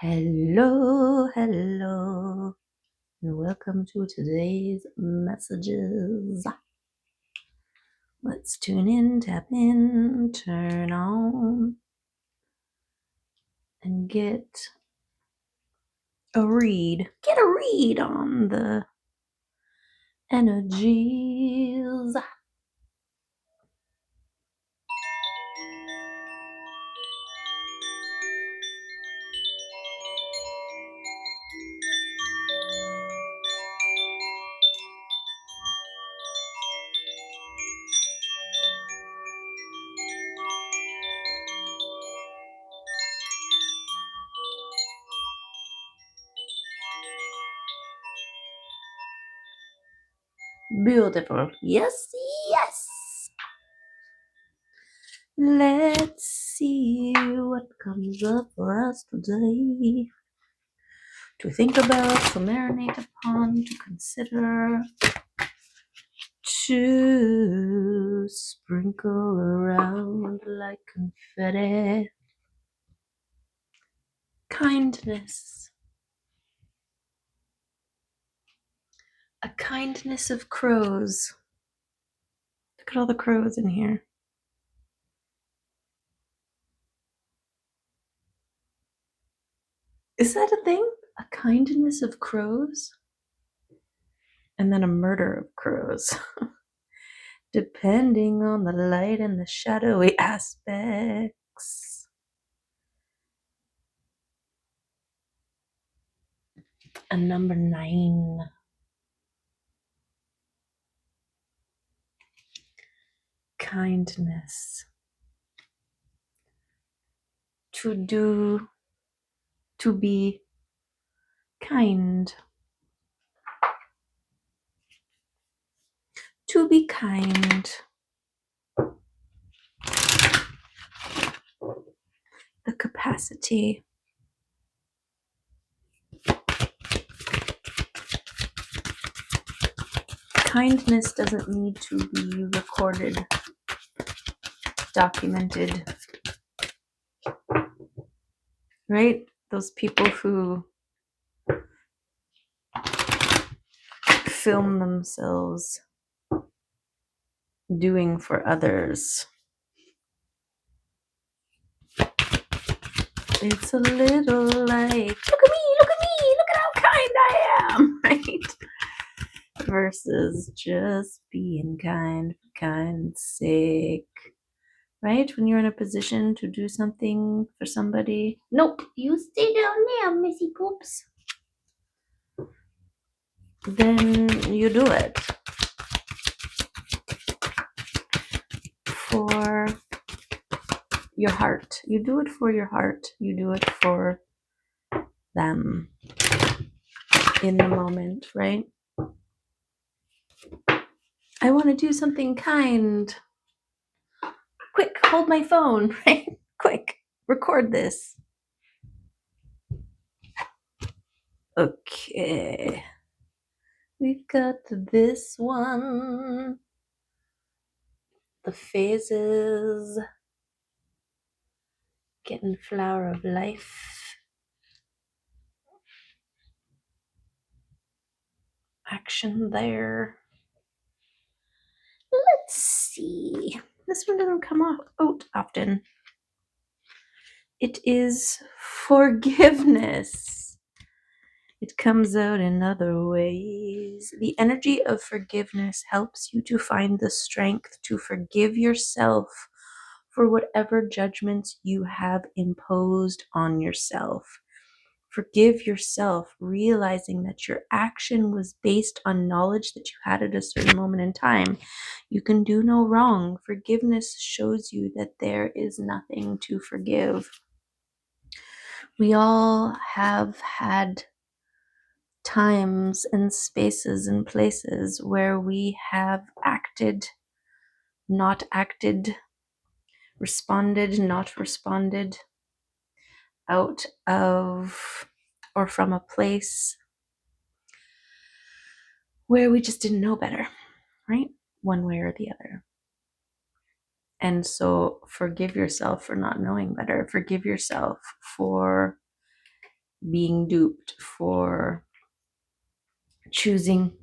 Hello, hello, and welcome to today's messages. Let's tune in, tap in, turn on, and get a read. Get a read on the energies. Beautiful. Yes, yes. Let's see what comes up for us today. To think about, to marinate upon, to consider, to sprinkle around like confetti. Kindness. A kindness of crows. Look at all the crows in here. Is that a thing? A kindness of crows? And then a murder of crows. Depending on the light and the shadowy aspects. And number 9. Kindness. To be kind. To be kind. The capacity. Kindness doesn't need to be recorded, documented, right? Those people who film themselves doing for others. It's a little like, look at me, look at how kind I am, right? Versus just being kind for kind's sake, right? When you're in a position to do something for somebody, nope, you stay down there, Missy Poops. Then you do it for your heart. You do it for your heart. You do it for them in the moment, right? I want to do something kind. Quick, hold my phone, right? Quick, record this. Okay. We've got this one. The phases. Getting flower of life. Action there. Let's see. This one doesn't come out often. It is forgiveness. It comes out in other ways. The energy of forgiveness helps you to find the strength to forgive yourself for whatever judgments you have imposed on yourself. Forgive yourself, realizing that your action was based on knowledge that you had at a certain moment in time. You can do no wrong. Forgiveness shows you that there is nothing to forgive. We all have had times and spaces and places where we have acted, not acted, responded, not responded, out of or from a place where we just didn't know better, right? One way or the other. And so forgive yourself for not knowing better. Forgive yourself for being duped, for choosing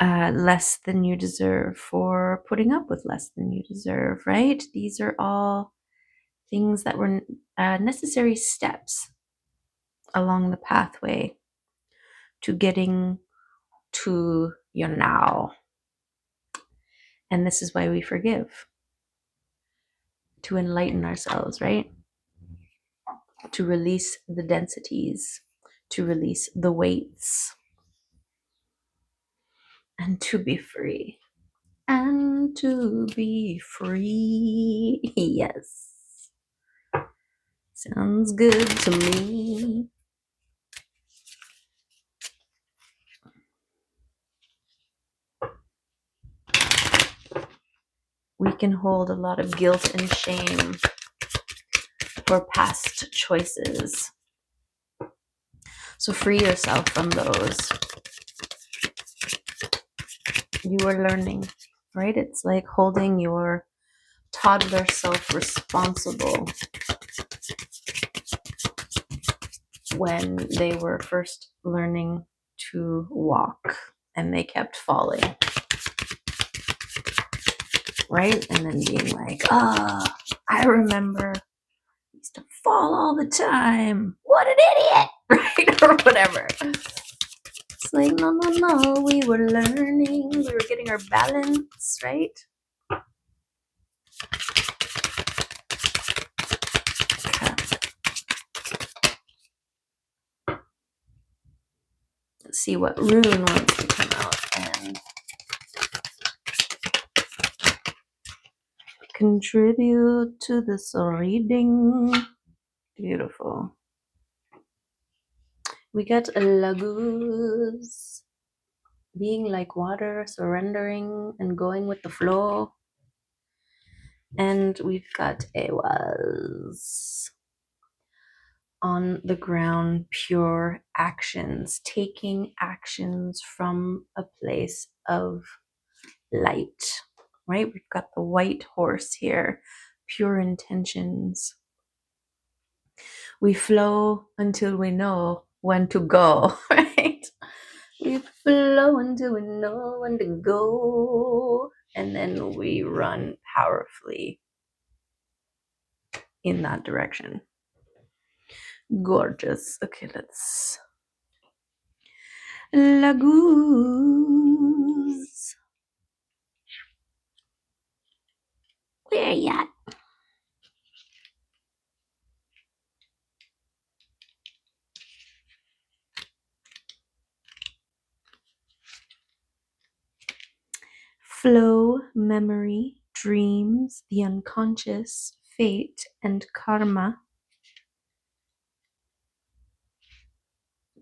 less than you deserve, for putting up with less than you deserve, right? These are all things that were necessary steps along the pathway to getting to your now. And this is why we forgive, to enlighten ourselves, right? To release the densities, to release the weights, and to be free. And to be free. Yes. Sounds good to me. We can hold a lot of guilt and shame for past choices. So free yourself from those. You are learning, right? It's like holding your toddler self responsible when they were first learning to walk and they kept falling, right? And then being like, I remember I used to fall all the time. What an idiot, right? Or whatever. It's like, no, we were learning, we were getting our balance, right? Let's see what rune wants to come out and contribute to this reading. Beautiful. We got a Laguz, being like water, surrendering and going with the flow. And we've got Ewas, on the ground, pure actions, taking actions from a place of light, right? We've got the white horse here, pure intentions. We flow until we know when to go, right? We flow until we know when to go, and then we run powerfully in that direction. Gorgeous. Okay, let's Laguz. Where you at? Flow, memory, dreams, the unconscious, fate, and karma.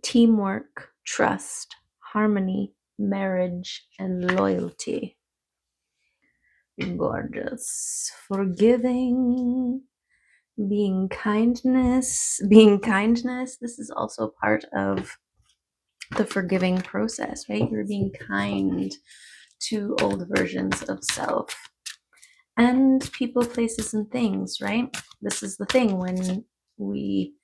Teamwork, trust, harmony, marriage, and loyalty. Gorgeous. Forgiving, being kindness. This is also part of the forgiving process, right? You're being kind to old versions of self and people, places, and things, right? This is the thing when we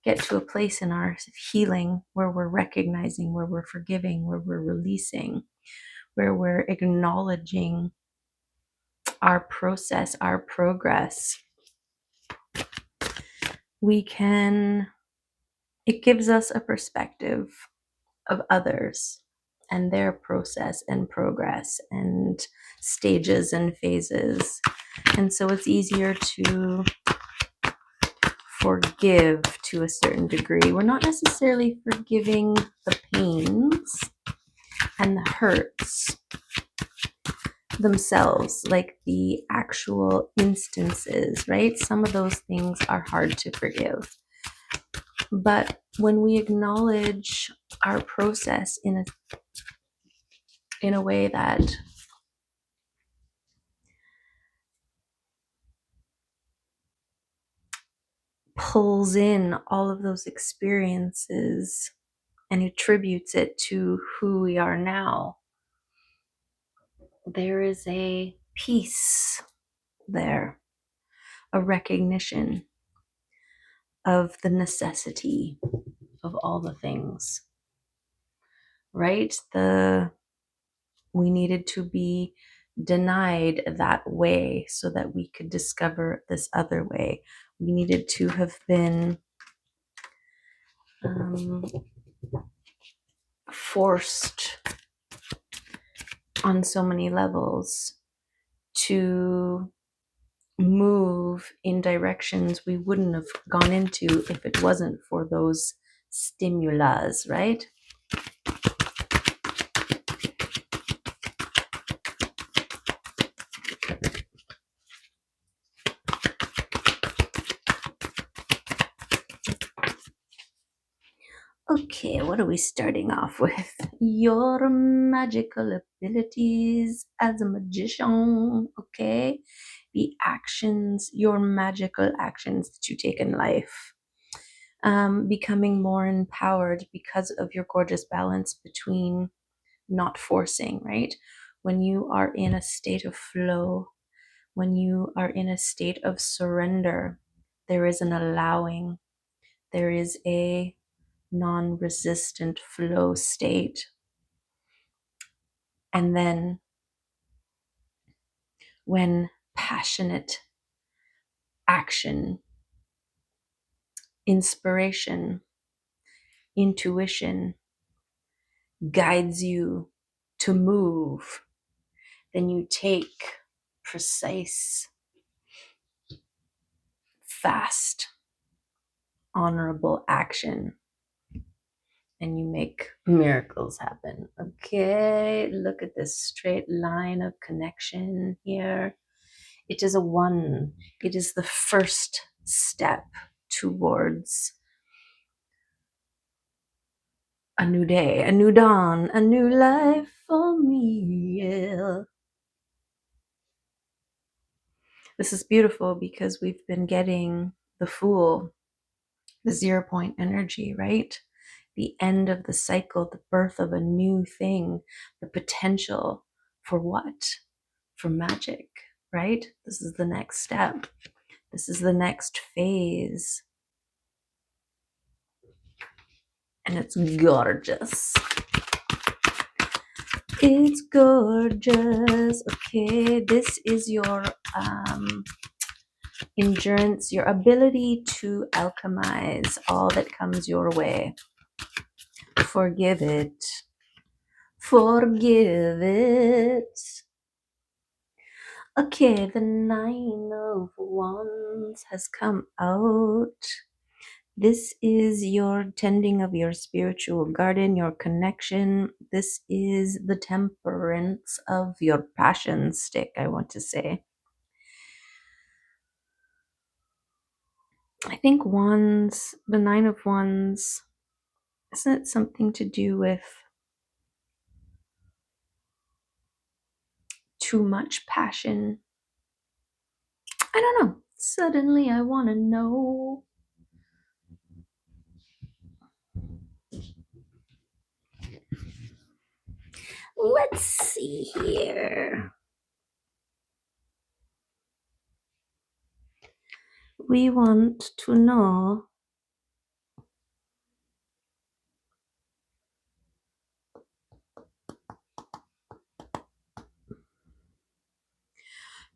get to a place in our healing where we're recognizing, where we're forgiving, where we're releasing, where we're acknowledging our process, our progress. It gives us a perspective of others and their process and progress and stages and phases. And so it's easier to forgive to a certain degree. We're not necessarily forgiving the pains and the hurts themselves, like the actual instances, right? Some of those things are hard to forgive. But when we acknowledge our process in a way that pulls in all of those experiences and attributes it to who we are now, there is a peace there, a recognition of the necessity of all the things, right? We needed to be denied that way so that we could discover this other way. We needed to have been forced on so many levels to move in directions we wouldn't have gone into if it wasn't for those stimulus, right? Okay, what are we starting off with? Your magical abilities as a magician, okay? The actions, your magical actions that you take in life. Becoming more empowered because of your gorgeous balance between not forcing, right? When you are in a state of flow, when you are in a state of surrender, there is an allowing, there is a non-resistant flow state. And then when passionate action, inspiration, intuition guides you to move, then you take precise, fast, honorable action and you make miracles happen. Okay, look at this straight line of connection here. It is a one. It is the first step towards a new day, a new dawn, a new life for me. Yeah. This is beautiful because we've been getting the Fool, the 0 point energy, right? The end of the cycle, the birth of a new thing, the potential for what? For magic, right? This is the next step. This is the next phase. And it's gorgeous. It's gorgeous. Okay, this is your endurance, your ability to alchemize all that comes your way. Forgive it. Forgive it. Okay, the 9 of Wands has come out. This is your tending of your spiritual garden, your connection. This is the temperance of your passion stick, I want to say. I think Wands, the 9 of Wands, isn't it something to do with too much passion? I don't know. Suddenly I want to know. Let's see here. We want to know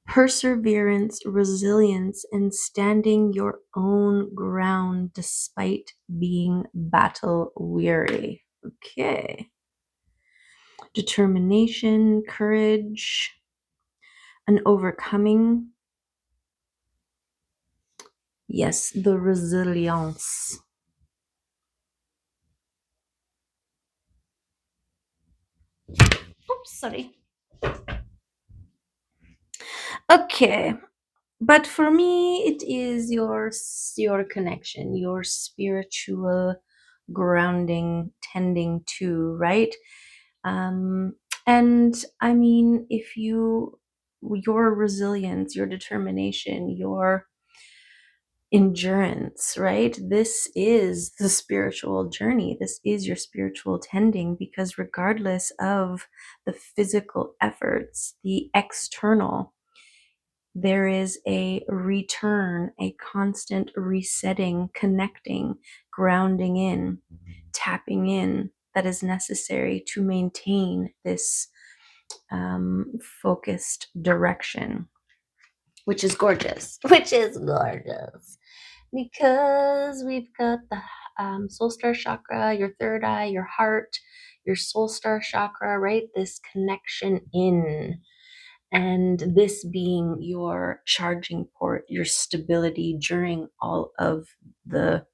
perseverance, resilience, and standing your own ground despite being battle weary. Okay. Determination, courage, and overcoming. Yes, the resilience. Oops, sorry. Okay. But for me, it is your connection, your spiritual grounding, tending to, right? And I mean, if your resilience, your determination, your endurance, right? This is the spiritual journey. This is your spiritual tending, because regardless of the physical efforts, the external, There is a return, a constant resetting, connecting, grounding in, tapping in that is necessary to maintain this focused direction, which is gorgeous, because we've got the soul star chakra, your third eye, your heart, your soul star chakra, right? This connection in, and this being your charging port, your stability during all of the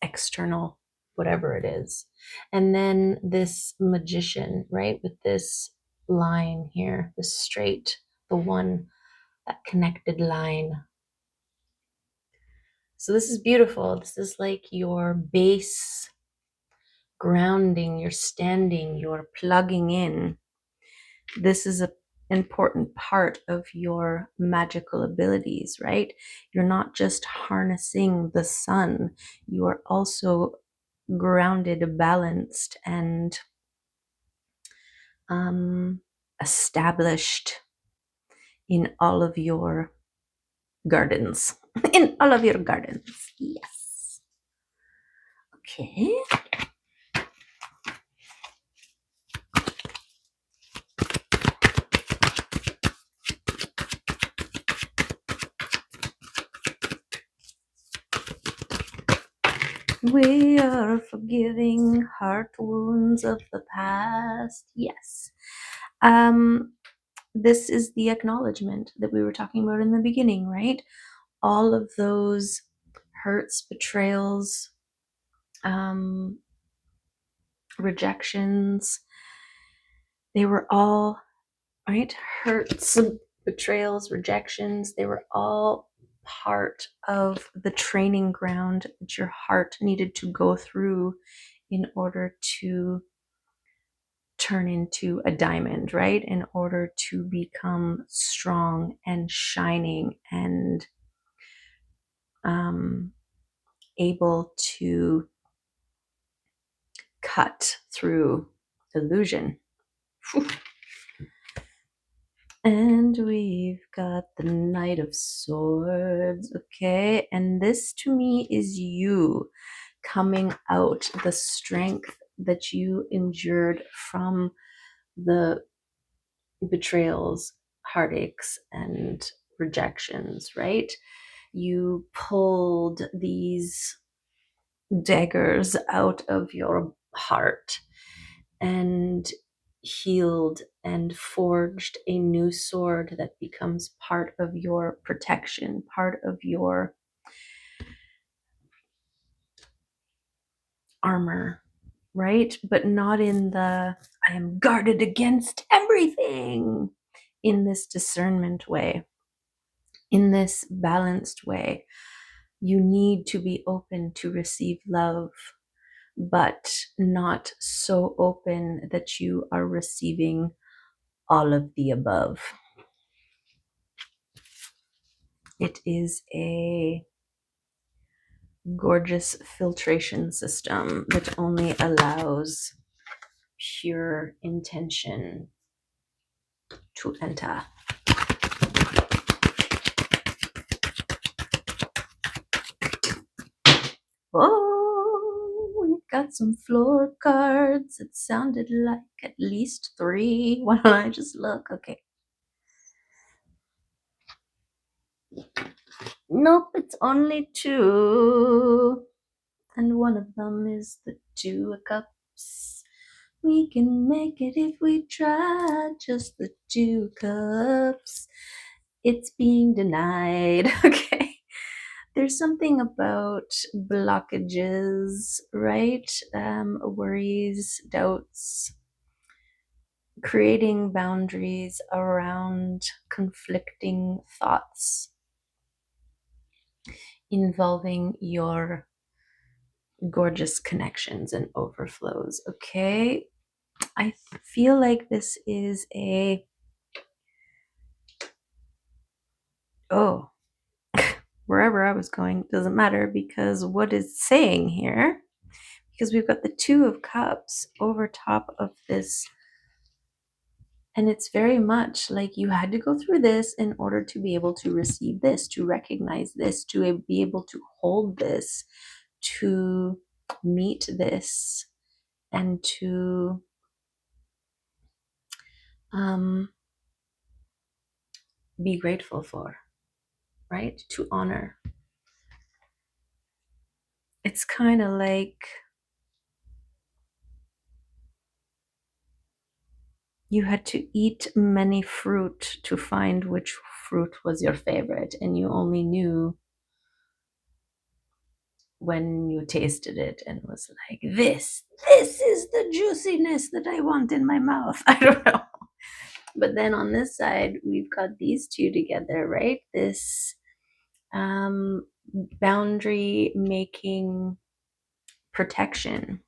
external whatever it is. And then this magician, right, with this line here, the straight, the one, that connected line. So this is beautiful. This is like your base grounding, your standing, your plugging in. This is an important part of your magical abilities, right? You're not just harnessing the sun, you are also grounded, balanced, and established in all of your gardens. In all of your gardens. Yes. Okay. We are forgiving heart wounds of the past. Yes. This is the acknowledgement that we were talking about in the beginning, right? All of those hurts, betrayals, rejections, they were all, right? Hurts, betrayals, rejections, they were all part of the training ground that your heart needed to go through in order to turn into a diamond, right? In order to become strong and shining and able to cut through illusion. And we've got the Knight of Swords, okay? And this to me is you coming out, the strength that you endured from the betrayals, heartaches, and rejections, right? You pulled these daggers out of your heart and healed and forged a new sword that becomes part of your protection, part of your armor, right? But not in the I am guarded against everything, in this discernment way, in this balanced way. You need to be open to receive love, but not so open that you are receiving all of the above. It is a gorgeous filtration system that only allows pure intention to enter. Oh, we've got some floor cards. It sounded like at least 3. Why don't I just look? Okay. Nope, it's only 2. And one of them is the 2 of Cups. We can make it if we try. Just the 2 cups. It's being denied. Okay. There's something about blockages, right? Worries, doubts, creating boundaries around conflicting thoughts involving your gorgeous connections and overflows. Okay. I feel like this is wherever I was going doesn't matter, because what it's saying here, because we've got the 2 of Cups over top of this And it's very much like you had to go through this in order to be able to receive this, to recognize this, to be able to hold this, to meet this, and to be grateful for, right? To honor. It's kind of like you had to eat many fruit to find which fruit was your favorite, and you only knew when you tasted it and was like, this is the juiciness that I want in my mouth. I don't know. But then on this side, we've got these two together, right? This boundary making protection.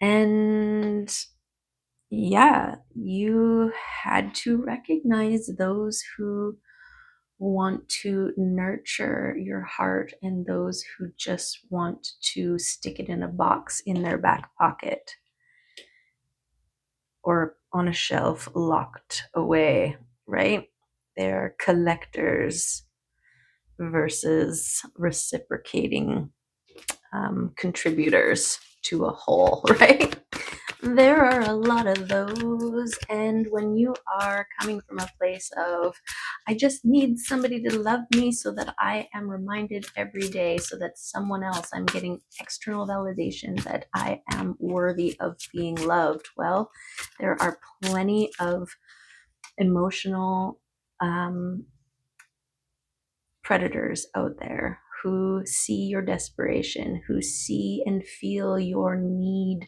And yeah, you had to recognize those who want to nurture your heart and those who just want to stick it in a box in their back pocket or on a shelf locked away, right? They're collectors versus reciprocating contributors to a whole, right? There are a lot of those. And when you are coming from a place of, I just need somebody to love me so that I am reminded every day, so that someone else, I'm getting external validation that I am worthy of being loved. Well, there are plenty of emotional predators out there who see your desperation, who see and feel your need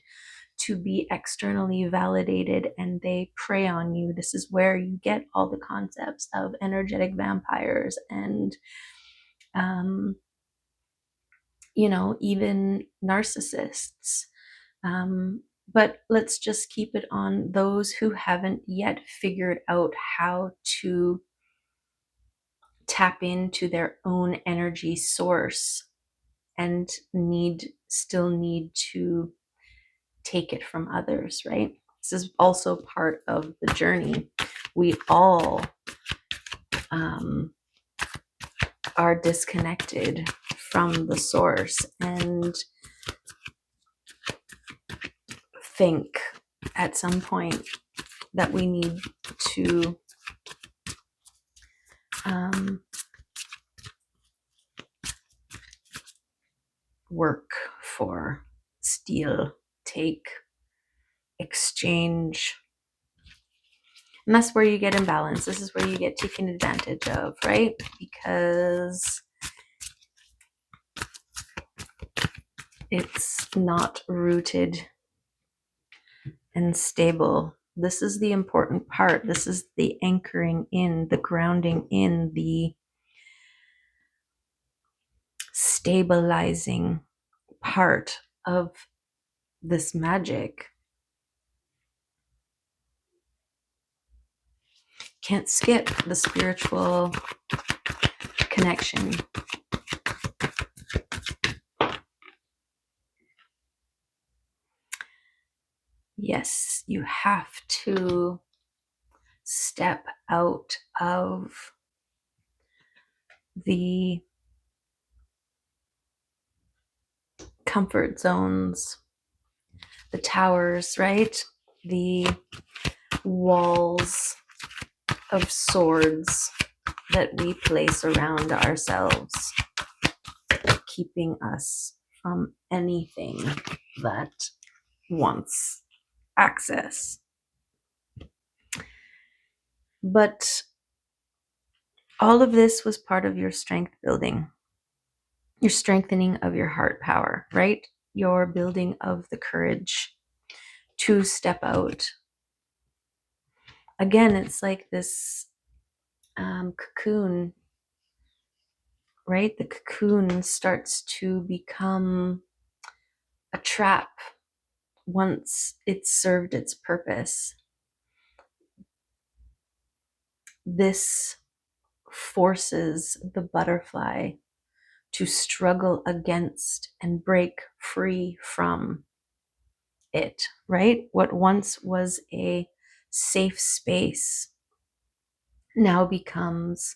to be externally validated, and they prey on you. This is where you get all the concepts of energetic vampires and, even narcissists. But let's just keep it on those who haven't yet figured out how to tap into their own energy source and still need to take it from others, right? This is also part of the journey. We all are disconnected from the source and think at some point that we need to work for, steal, take, exchange. And that's where you get imbalance. This is where you get taken advantage of, right? Because it's not rooted and stable. This is the important part. This is the anchoring in, the grounding in, the stabilizing part of this magic. Can't skip the spiritual connection. Yes, you have to step out of the comfort zones, the towers, right? The walls of swords that we place around ourselves, keeping us from anything that wants access. But all of this was part of your strength building, your strengthening of your heart power, right? Your building of the courage to step out. Again, it's like this cocoon, right? The cocoon starts to become a trap once it's served its purpose. This forces the butterfly to struggle against and break free from it, right? What once was a safe space now becomes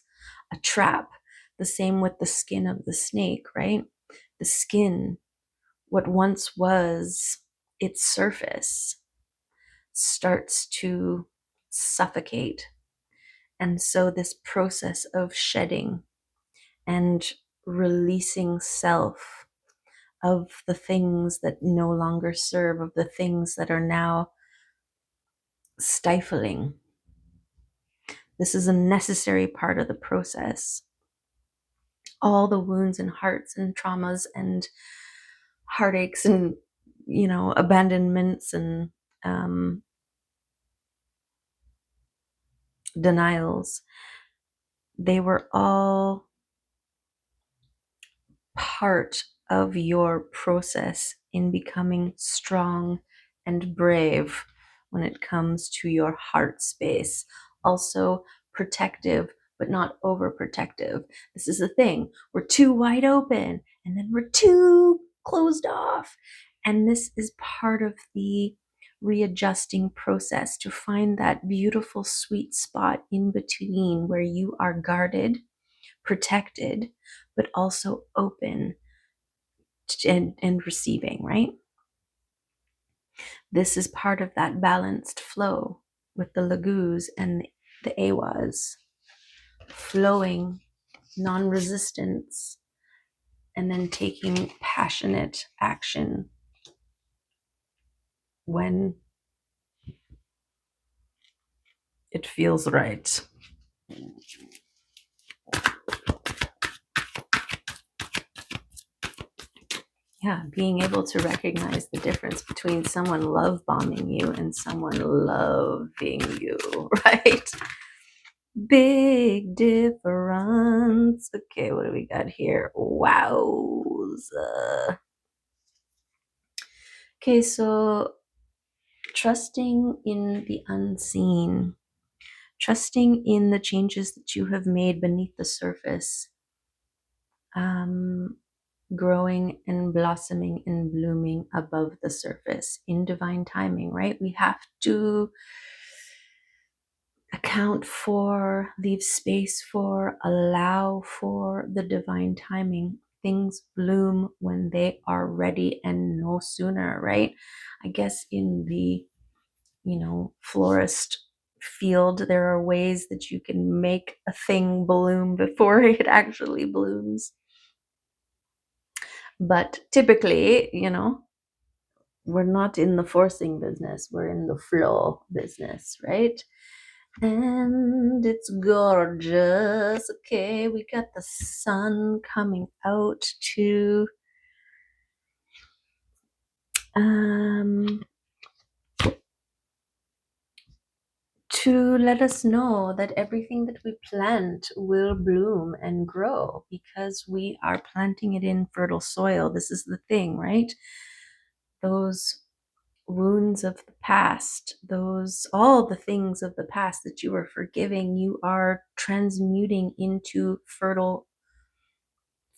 a trap. The same with the skin of the snake, right? The skin, what once was its surface, starts to suffocate. And so, this process of shedding and releasing self of the things that no longer serve, of the things that are now stifling. This is a necessary part of the process. All the wounds and hearts and traumas and heartaches and, abandonments and denials, they were all part of your process in becoming strong and brave when it comes to your heart space. Also protective, but not overprotective. This is the thing. We're too wide open and then we're too closed off. And this is part of the readjusting process to find that beautiful sweet spot in between where you are guarded, protected, but also open and receiving, right? This is part of that balanced flow with the lagoos and the awas, flowing, non-resistance, and then taking passionate action when it feels right. Yeah, being able to recognize the difference between someone love bombing you and someone loving you, right? Big difference. Okay, what do we got here? Wowza. Okay, so trusting in the unseen, trusting in the changes that you have made beneath the surface, growing and blossoming and blooming above the surface in divine timing, right? We have to account for, leave space for, allow for the divine timing. Things bloom when they are ready and no sooner, right? I guess in the, florist field, there are ways that you can make a thing bloom before it actually blooms. But typically, we're not in the forcing business, we're in the flow business, right? And it's gorgeous. Okay, we got the sun coming out to let us know that everything that we plant will bloom and grow because we are planting it in fertile soil. This is the thing, right? Those wounds of the past, all the things of the past that you are forgiving, you are transmuting into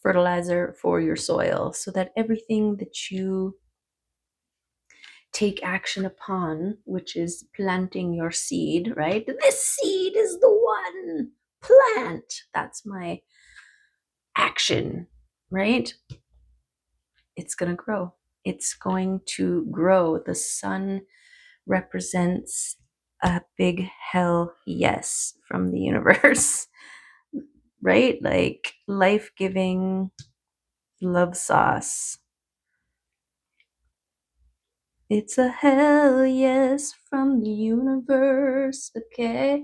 fertilizer for your soil so that everything that you take action upon, which is planting your seed, right? This seed is the one. Plant. That's my action, right? It's going to grow. It's going to grow. The sun represents a big hell yes from the universe, right? Like life-giving love sauce. It's a hell yes from the universe, okay?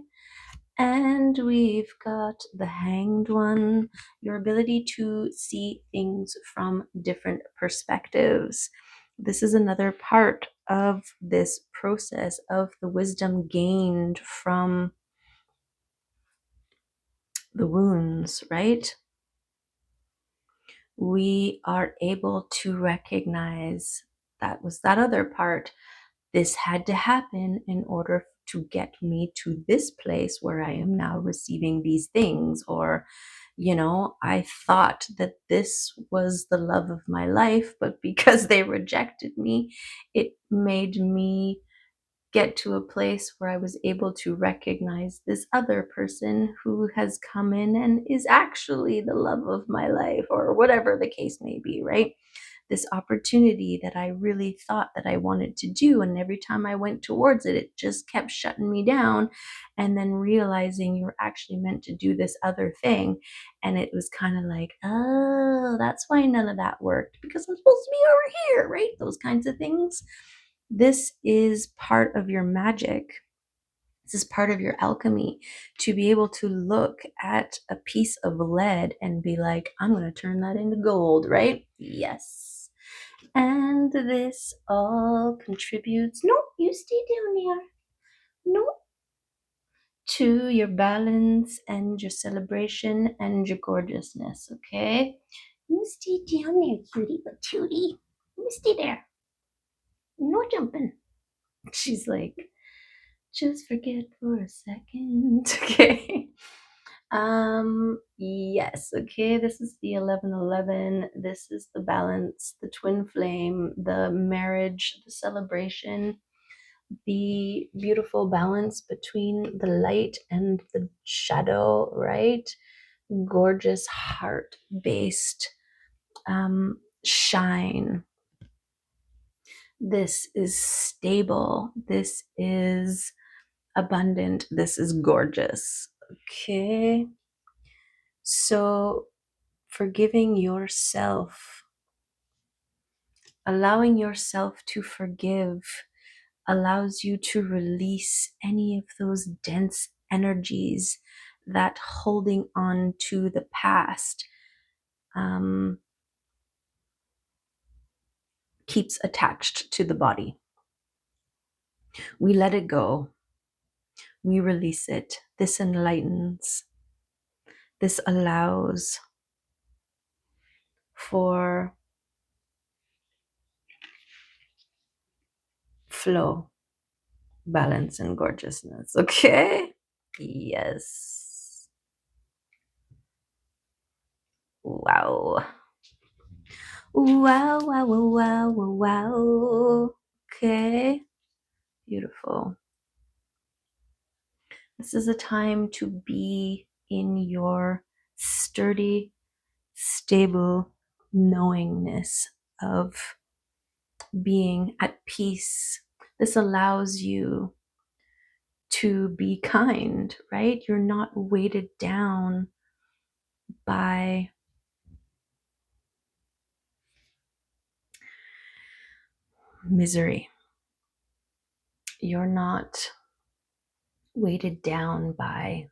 And we've got the Hanged One, your ability to see things from different perspectives. This is another part of this process of the wisdom gained from the wounds, right? We are able to recognize that was that other part. This had to happen in order to get me to this place where I am now receiving these things, or I thought that this was the love of my life, but because they rejected me, it made me get to a place where I was able to recognize this other person who has come in and is actually the love of my life, or whatever the case may be, right? This opportunity that I really thought that I wanted to do. And every time I went towards it, it just kept shutting me down. And then realizing you're actually meant to do this other thing. And it was kind of like, oh, that's why none of that worked, because I'm supposed to be over here, right? Those kinds of things. This is part of your magic. This is part of your alchemy, to be able to look at a piece of lead and be like, I'm going to turn that into gold, right? Yes. And this all contributes, no, you stay down there, no, to your balance and your celebration and your gorgeousness, okay? You stay down there, cutie patootie. You stay there. No jumping. She's like, just forget for a second. Okay. Yes, okay, this is the 1111. This is the balance, the twin flame, the marriage, the celebration, the beautiful balance between the light and the shadow, right? Gorgeous heart-based shine. This is stable. This is abundant. This is gorgeous. Okay. So forgiving yourself, allowing yourself to forgive, allows you to release any of those dense energies that holding on to the past keeps attached to the body. We let it go. We release it. This enlightens. This allows for flow, balance, and gorgeousness. Okay? Yes. Wow. Wow, wow, wow, wow, wow. Okay. Beautiful. This is a time to be in your sturdy, stable knowingness of being at peace. This allows you to be kind, right? You're not weighted down by misery. You're not weighted down by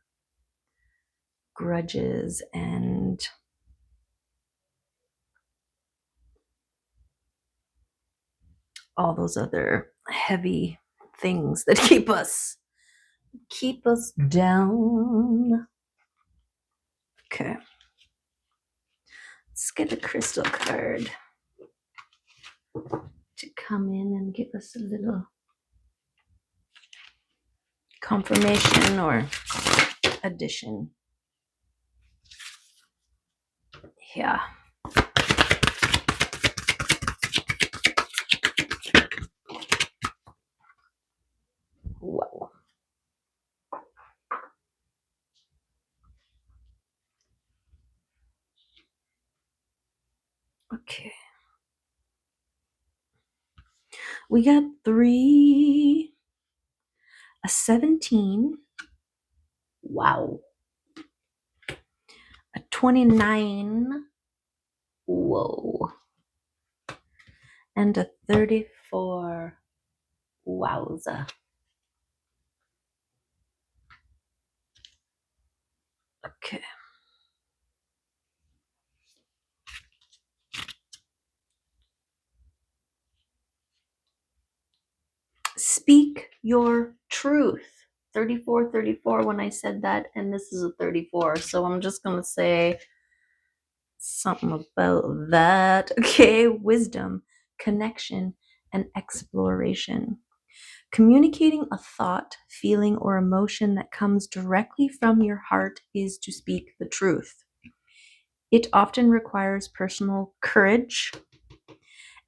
grudges and all those other heavy things that keep us down. Okay. Let's get a crystal card to come in and give us a little confirmation or addition. Yeah. Wow. Okay. We got 3, a 17. Wow. A 29. Whoa. And a 34. Wowza. Okay. Speak your truth. 34, 34 when I said that, and this is a 34. So I'm just going to say something about that. Okay. Wisdom, connection, and exploration. Communicating a thought, feeling, or emotion that comes directly from your heart is to speak the truth. It often requires personal courage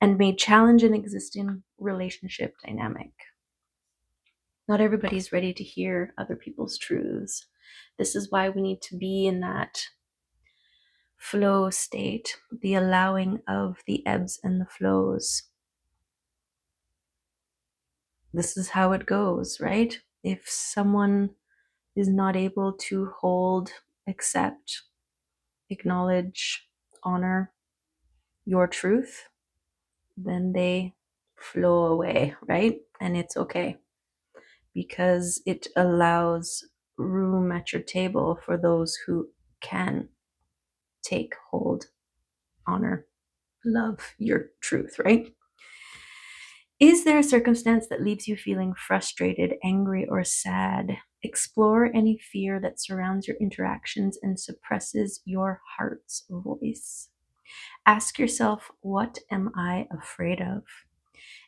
and may challenge an existing relationship dynamic. Not everybody's ready to hear other people's truths. This is why we need to be in that flow state, the allowing of the ebbs and the flows. This is how it goes, right? If someone is not able to hold, accept, acknowledge, honor your truth, then they flow away, right? And it's okay because it allows room at your table for those who can take hold, honor, love your truth, right? Is there a circumstance that leaves you feeling frustrated, angry, or sad? Explore any fear that surrounds your interactions and suppresses your heart's voice. Ask yourself, what am I afraid of?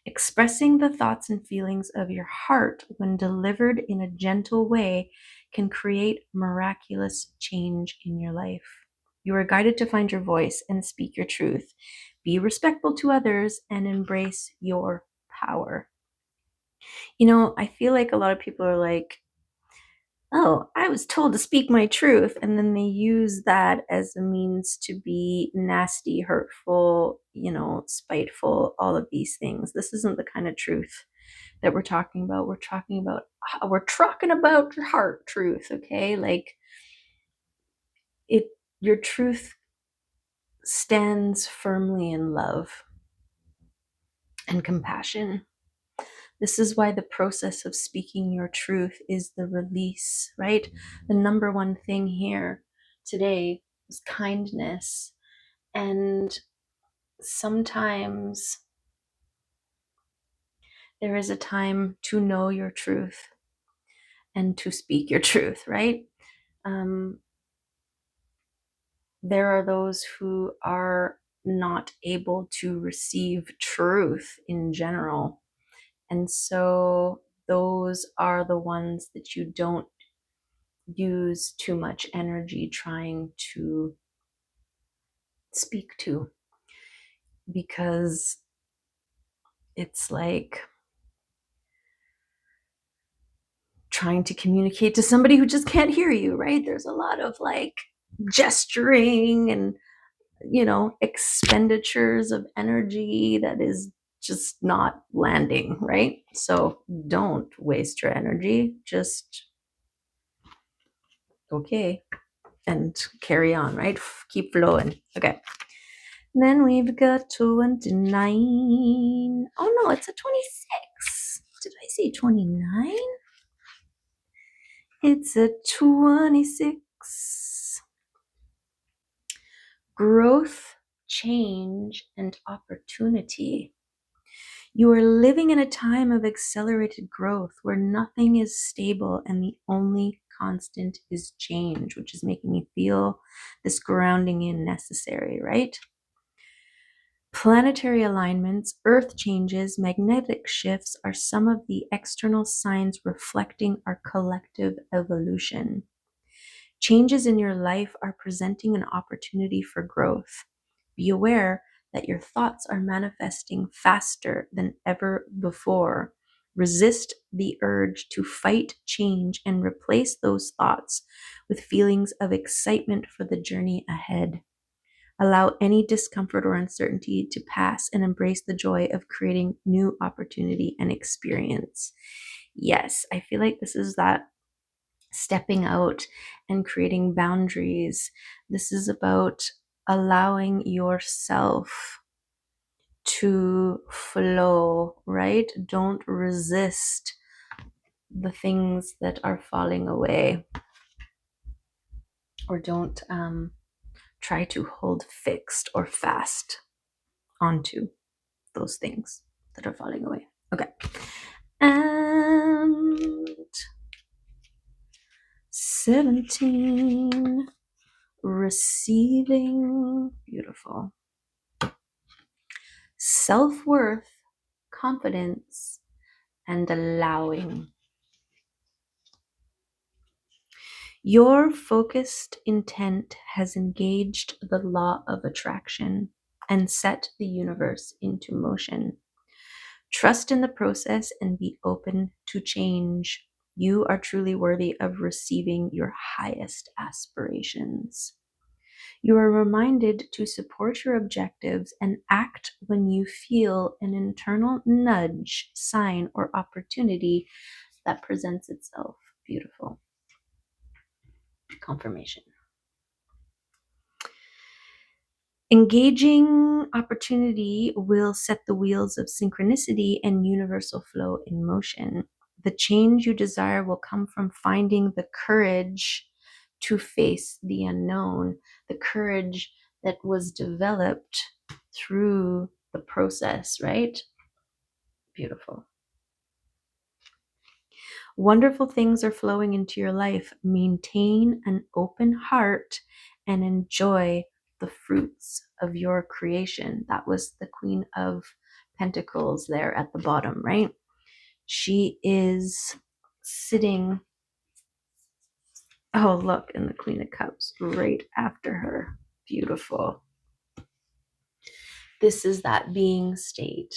Expressing the thoughts and feelings of your heart when delivered in a gentle way can create miraculous change in your life. You are guided to find your voice and speak your truth. Be respectful to others and embrace your power. You know, I feel like a lot of people are like, oh, I was told to speak my truth. And then they use that as a means to be nasty, hurtful, spiteful, all of these things. This isn't the kind of truth that we're talking about. We're talking about your heart truth, okay? Like your truth stands firmly in love and compassion. This is why the process of speaking your truth is the release, right? The number one thing here today is kindness. And sometimes there is a time to know your truth and to speak your truth, right? There are those who are not able to receive truth in general. And so those are the ones that you don't use too much energy trying to speak to, because it's like trying to communicate to somebody who just can't hear you, right? There's a lot of like gesturing and expenditures of energy that is just not landing, right? So don't waste your energy. Just okay and carry on, right? Keep flowing. Okay. Then we've got 29. Oh no, it's a 26. Did I say 29? It's a 26. Growth, change, and opportunity. You are living in a time of accelerated growth where nothing is stable and the only constant is change, which is making me feel this grounding in necessary, right? Planetary alignments, earth changes, magnetic shifts are some of the external signs reflecting our collective evolution. Changes in your life are presenting an opportunity for growth. Be aware that your thoughts are manifesting faster than ever before. Resist the urge to fight change and replace those thoughts with feelings of excitement for the journey ahead. Allow any discomfort or uncertainty to pass and embrace the joy of creating new opportunity and experience. Yes, I feel like this is that stepping out and creating boundaries. This is about allowing yourself to flow, right? Don't resist the things that are falling away, or don't try to hold fixed or fast onto those things that are falling away. Okay. And 17, receiving. Beautiful. Self-worth, confidence, and allowing. Your focused intent has engaged the law of attraction and set the universe into motion. Trust in the process and be open to change. You are truly worthy of receiving your highest aspirations. You are reminded to support your objectives and act when you feel an internal nudge, sign, or opportunity that presents itself. Beautiful. Confirmation. Engaging opportunity will set the wheels of synchronicity and universal flow in motion. The change you desire will come from finding the courage to face the unknown, the courage that was developed through the process, right? Beautiful. Wonderful things are flowing into your life. Maintain an open heart and enjoy the fruits of your creation. That was the Queen of Pentacles there at the bottom, right? She is sitting, oh, look, and the Queen of Cups right after her. Beautiful. This is that being state.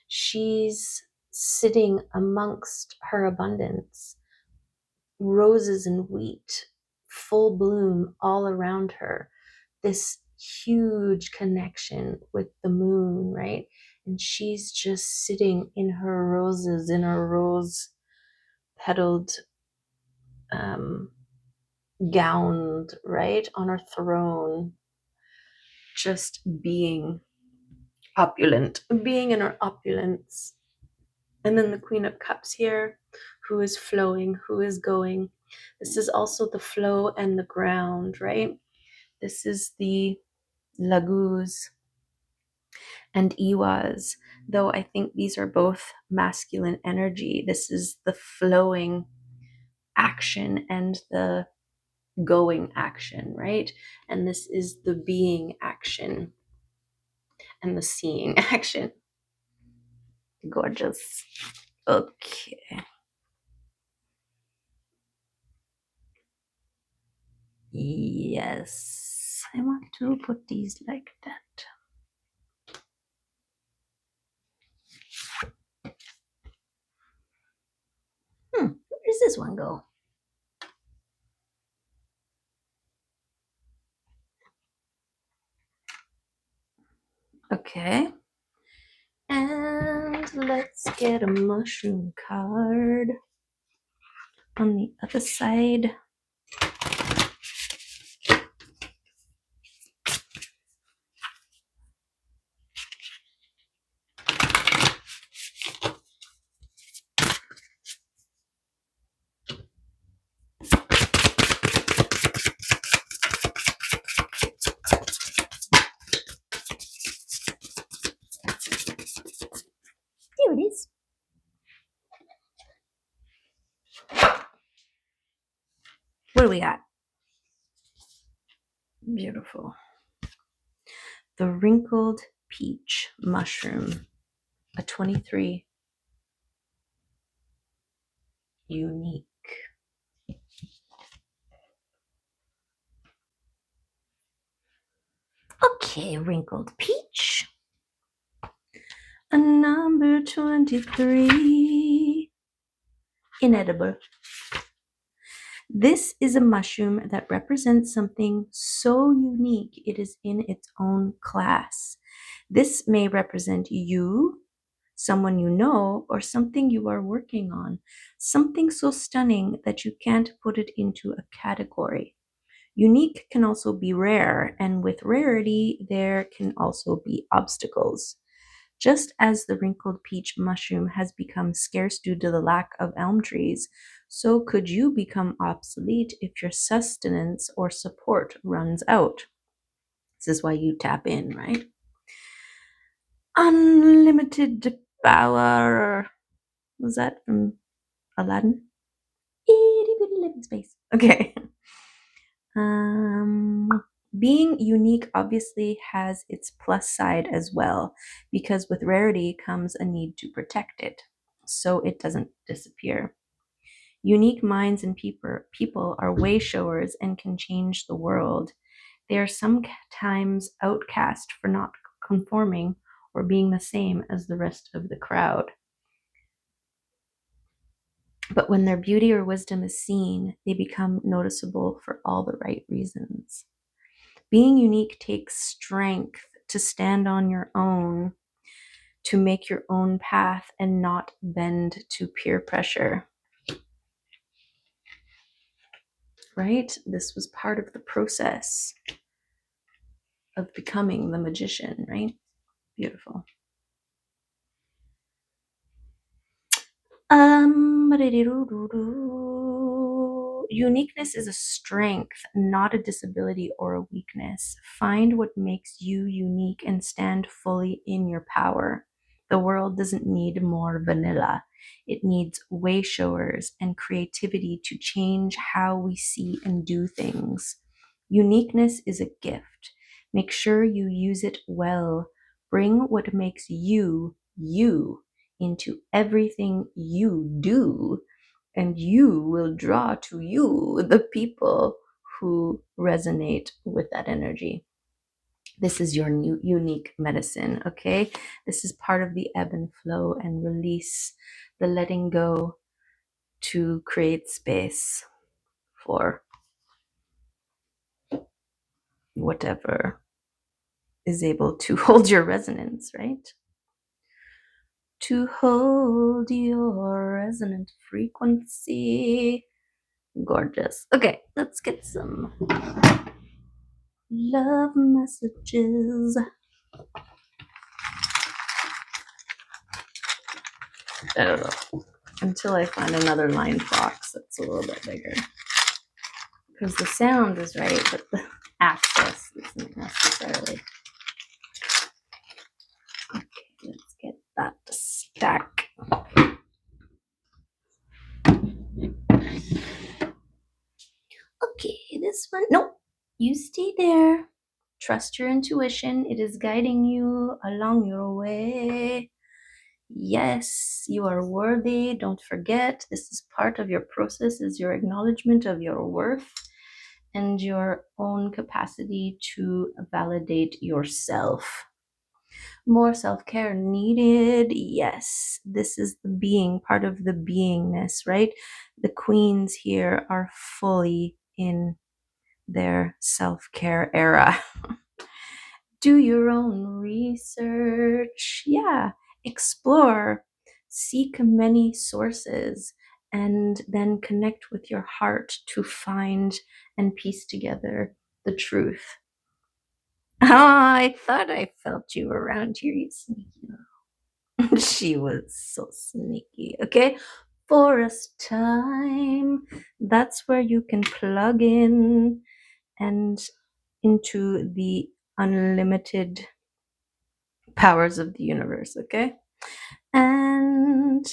She's sitting amongst her abundance, roses and wheat, full bloom all around her. This huge connection with the moon, right? And she's just sitting in her roses, in her rose petaled, gowned, right? On her throne, just being opulent, being in her opulence. And then the Queen of Cups here, who is flowing, who is going. This is also the flow and the ground, right? This is the Lagus and Iwas, though I think these are both masculine energy. This is the flowing action and the going action, right? And this is the being action and the seeing action. Gorgeous. Okay. Yes, I want to put these like that. Where does this one go? Okay. And let's get a mushroom card on the other side. There it is. What do we got? Beautiful. The wrinkled peach mushroom, a 23. Unique. Okay, wrinkled peach. A number 23. Inedible. This is a mushroom that represents something so unique it is in its own class. This may represent you, someone you know, or something you are working on. Something so stunning that you can't put it into a category. Unique can also be rare, and with rarity, there can also be obstacles. Just as the wrinkled peach mushroom has become scarce due to the lack of elm trees, so could you become obsolete if your sustenance or support runs out. This is why you tap in, right? Unlimited power. Was that from Aladdin? Itty bitty living space. Okay. Being unique obviously has its plus side as well, because with rarity comes a need to protect it so it doesn't disappear. Unique minds and people are way showers and can change the world. They are sometimes outcast for not conforming or being the same as the rest of the crowd. But when their beauty or wisdom is seen, they become noticeable for all the right reasons. Being unique takes strength to stand on your own, to make your own path and not bend to peer pressure. Right? This was part of the process of becoming the magician, right? Beautiful. Uniqueness is a strength, not a disability or a weakness. Find what makes you unique and stand fully in your power. The world doesn't need more vanilla. It needs way showers and creativity to change how we see and do things. Uniqueness is a gift. Make sure you use it well. Bring what makes you, you into everything you do, and you will draw to you the people who resonate with that energy. This is your new unique medicine, okay? This is part of the ebb and flow and release, the letting go to create space for whatever is able to hold your resonance, right? To hold your resonant frequency. Gorgeous. Okay, let's get some love messages. I don't know. Until I find another lined box that's a little bit bigger. Because the sound is right, but the access isn't necessarily. Okay, let's get that to stack. Okay, this one. Nope. You stay there. Trust your intuition. It is guiding you along your way. Yes, you are worthy. Don't forget, this is part of your process, is your acknowledgement of your worth and your own capacity to validate yourself. More self-care needed. Yes, this is the being, part of the beingness, right? The queens here are fully in their self-care era. Do your own research. Yeah, explore, seek many sources, and then connect with your heart to find and piece together the truth. Ah, I thought I felt you around here, you sneaky. She was so sneaky. Okay, forest time. That's where you can plug in and into the unlimited powers of the universe, okay? And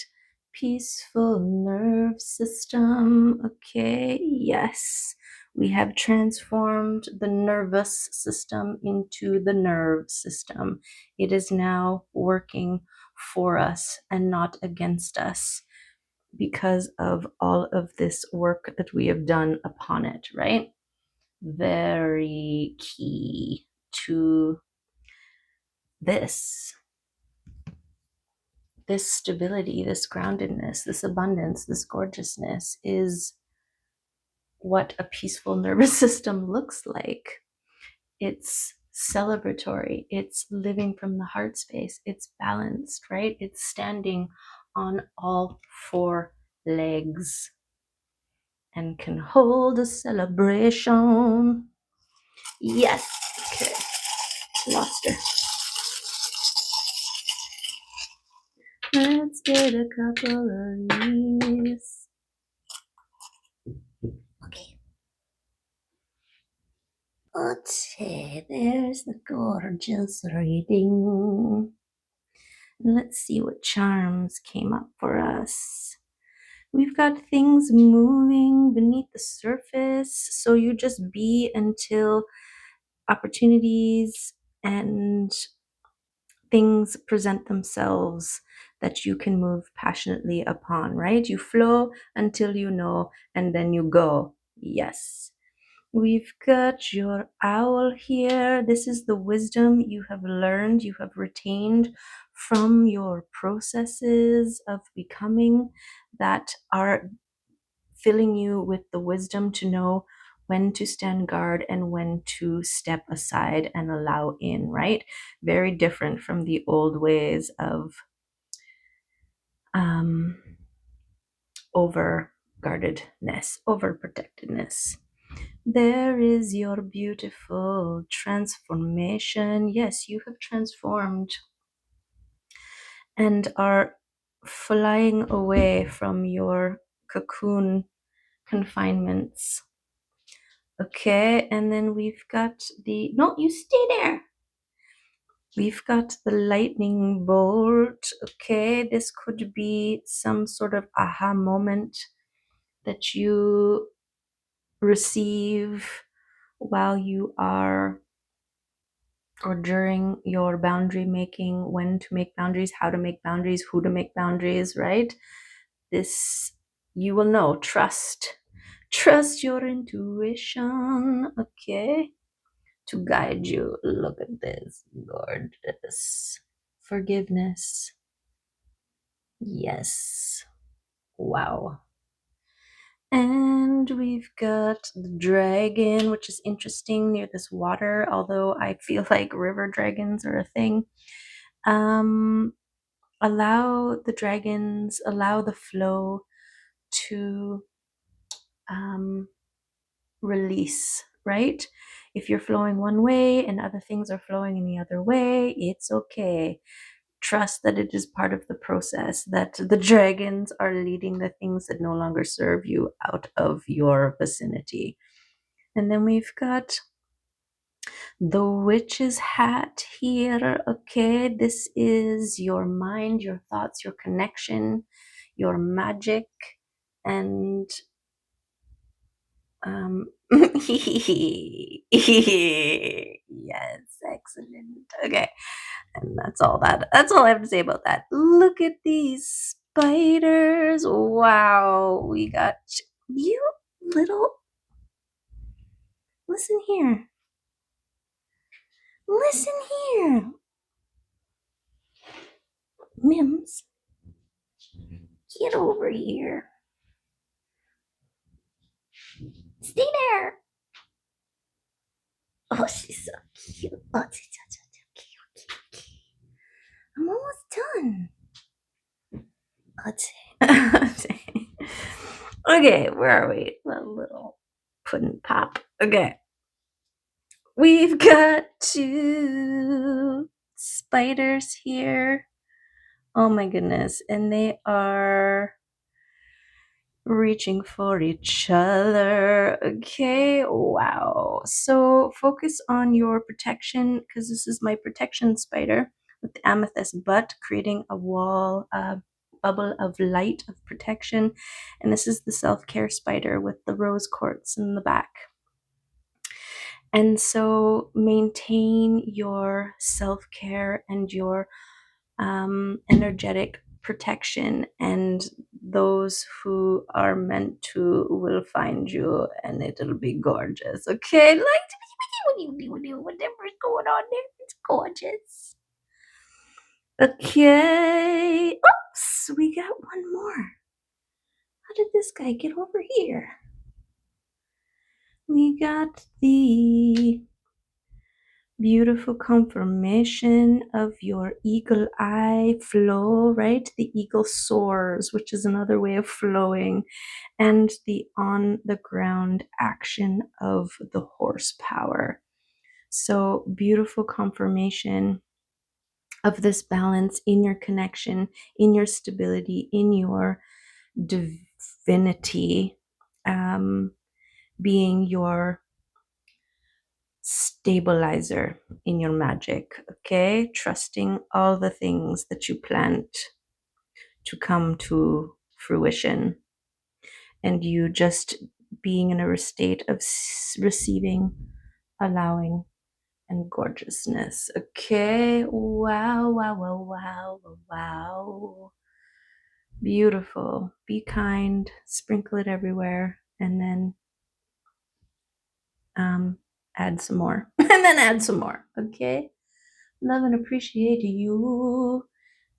peaceful nerve system, okay? Yes, we have transformed the nervous system into the nerve system. It is now working for us and not against us because of all of this work that we have done upon it, right? Very key to this stability, this groundedness, this abundance, this gorgeousness is what a peaceful nervous system looks like. It's celebratory, it's living from the heart space, it's balanced, right? It's standing on all four legs and can hold a celebration. Yes. Okay. Lost her. Let's get a couple of these. Okay. Okay, there's the gorgeous reading. Let's see what charms came up for us. We've got things moving beneath the surface, so you just be until opportunities and things present themselves that you can move passionately upon, right? You flow until you know, and then you go. Yes. We've got your owl here. This is the wisdom you have learned, you have retained from your processes of becoming that are filling you with the wisdom to know when to stand guard and when to step aside and allow in, right? Very different from the old ways of over guardedness, overprotectedness. There is your beautiful transformation. Yes, you have transformed and are flying away from your cocoon confinements. Okay, and then we've got the, no, you stay there. We've got the lightning bolt. Okay, this could be some sort of aha moment that you receive while you are or during your boundary making, when to make boundaries, how to make boundaries, who to make boundaries, right? This you will know. Trust your intuition, okay, to guide you. Look at this, gorgeous. Forgiveness. Yes. Wow. And we've got the dragon, which is interesting near this water, although I feel like river dragons are a thing. Allow the dragons, allow the flow to release, right? If you're flowing one way and other things are flowing in the other way, it's okay. Trust that it is part of the process, that the dragons are leading the things that no longer serve you out of your vicinity. And then we've got the witch's hat here. Okay, this is your mind, your thoughts, your connection, your magic, and yes, excellent. Okay, and that's all I have to say about that. Look at these spiders. Wow, we got you little, listen here, listen here, Mims, get over here, stay there. Oh, she's so cute. Oh, she's so cute. I'm almost done. Let's see. Okay, where are we? A little pudding pop. Okay. We've got two spiders here. Oh my goodness. And they are reaching for each other. Okay, wow. So focus on your protection, because this is my protection spider with the amethyst butt, creating a wall, a bubble of light of protection. And this is the self-care spider with the rose quartz in the back. And so maintain your self-care and your energetic protection, and those who are meant to will find you, and it'll be gorgeous. Okay, like whatever's going on there, it's gorgeous. Okay, oops, we got one more. How did this guy get over here? We got the beautiful confirmation of your eagle eye flow, right? The eagle soars, which is another way of flowing, and the on the ground action of the horsepower. So beautiful confirmation of this balance in your connection, in your stability, in your divinity, being your stabilizer in your magic. Okay, trusting all the things that you plant to come to fruition, and you just being in a state of receiving, allowing, and gorgeousness. Okay, wow, wow, wow, wow, wow. Beautiful. Be kind, sprinkle it everywhere, and then add some more. And then add some more. Okay? Love and appreciate you.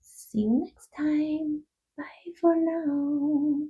See you next time. Bye for now.